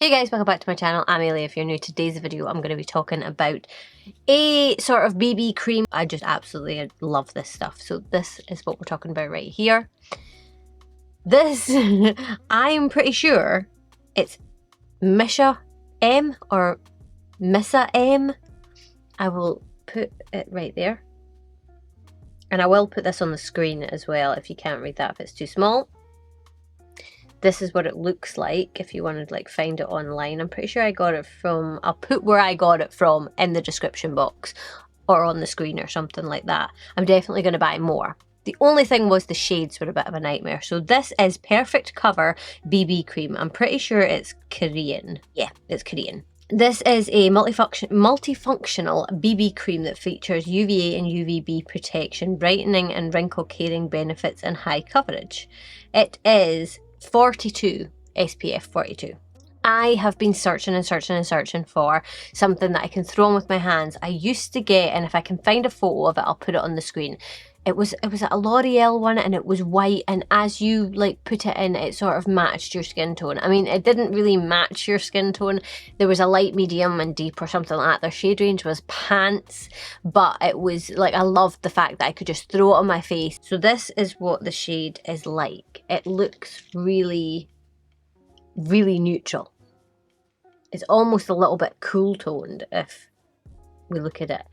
Hey guys, welcome back to my channel. I'm Ailey. If you're new to today's video, I'm going to be talking about a sort of BB cream. I just absolutely love this stuff. So this is what we're talking about right here. This, I'm pretty sure it's Missha M or Missha M. I will put it right there. And I will put this on the screen as well if you can't read that if it's too small. This is what it looks like if you want to like find it online. I'm pretty sure I got it from, I'll put where I got it from in the description box or on the screen or something like that. I'm definitely going to buy more. The only thing was the shades were a bit of a nightmare. So this is Perfect Cover BB Cream. I'm pretty sure it's Korean. Yeah, it's Korean. This is a multifunctional BB cream that features UVA and UVB protection, brightening and wrinkle caring benefits and high coverage. It is 42 SPF 42. I have been searching and searching and searching for something that I can throw on with my hands. I used to get, and if I can find a photo of it, I'll put it on the screen. It was a L'Oreal one and it was white, and as you like put it in, it sort of matched your skin tone. I mean, it didn't really match your skin tone. There was a light, medium and deep or something like that. Their shade range was pants, but it was like, I loved the fact that I could just throw it on my face. So this is what the shade is like. It looks really, really neutral. It's almost a little bit cool toned if we look at it.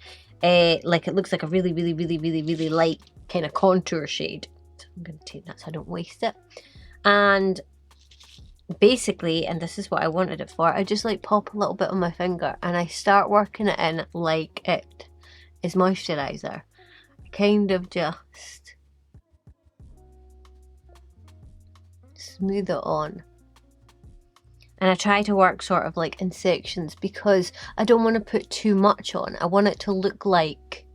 Like it looks like a really, really, really, really, really light kind of contour shade. So I'm going to take that so I don't waste it. And basically, and this is what I wanted it for, I just like pop a little bit on my finger and I start working it in like it is moisturiser. Kind of just smooth it on. And I try to work sort of like in sections because I don't want to put too much on. I want it to look like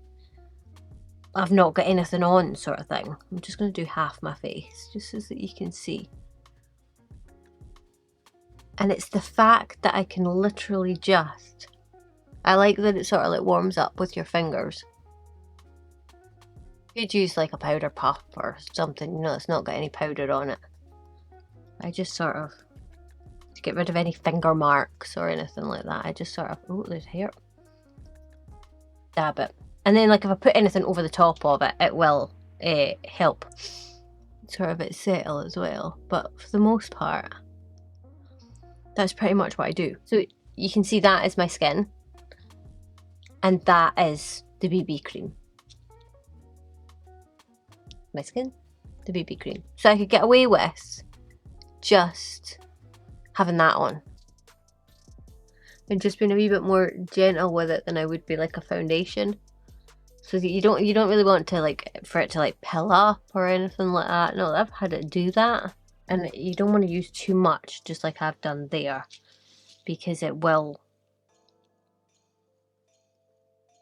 I've not got anything on sort of thing. I'm just going to do half my face just so that you can see. And it's the fact that I can literally just, I like that it sort of like warms up with your fingers. You could use like a powder puff or something, you know, it's not got any powder on it. I just sort of, to get rid of any finger marks or anything like that, I just sort of, oh, there's hair. Dab it. And then like if I put anything over the top of it, it will help sort of it settle as well. But for the most part, that's pretty much what I do. So you can see that is my skin. And that is the BB cream. My skin, the BB cream. So I could get away with just having that on and just being a wee bit more gentle with it than I would be like a foundation, so that you don't really want to like for it to like pill up or anything like that. No, I've had it do that, and you don't want to use too much, just like I've done there, because it will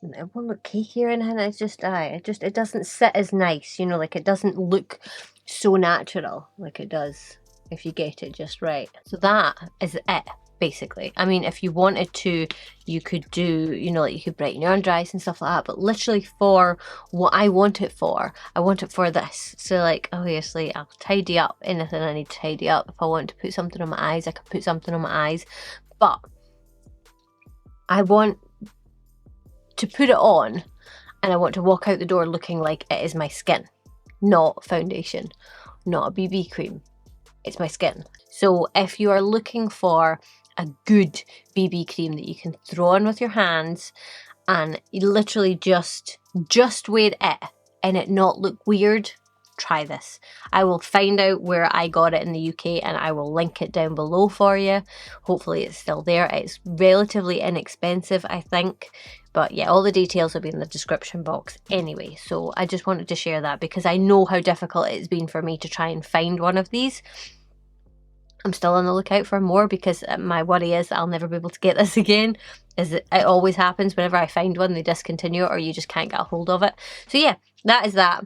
look cakey or anything. It's just it doesn't sit as nice, you know, like it doesn't look so natural like it does if you get it just right. So that is it, basically. I mean, if you wanted to, you could do, you know, like you could brighten your under eyes and stuff like that, but literally for what I want it for this. So like, obviously I'll tidy up anything I need to tidy up. If I want to put something on my eyes, I can put something on my eyes, but I want to put it on and I want to walk out the door looking like it is my skin, not foundation, not a BB cream. It's my skin. So if you are looking for a good BB cream that you can throw on with your hands and you literally just wear it and it not look weird, try this. I will find out where I got it in the UK and I will link it down below for you. Hopefully it's still there. It's relatively inexpensive, I think. But yeah, all the details will be in the description box anyway. So I just wanted to share that because I know how difficult it's been for me to try and find one of these. I'm still on the lookout for more because my worry is that I'll never be able to get this again. As it always happens whenever I find one, they discontinue it or you just can't get a hold of it. So yeah, that is that.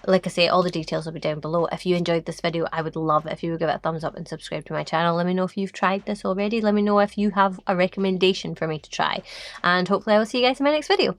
Like I say, all the details will be down below. If you enjoyed this video, I would love it if you would give it a thumbs up and subscribe to my channel. Let me know if you've tried this already. Let me know if you have a recommendation for me to try. And hopefully I will see you guys in my next video.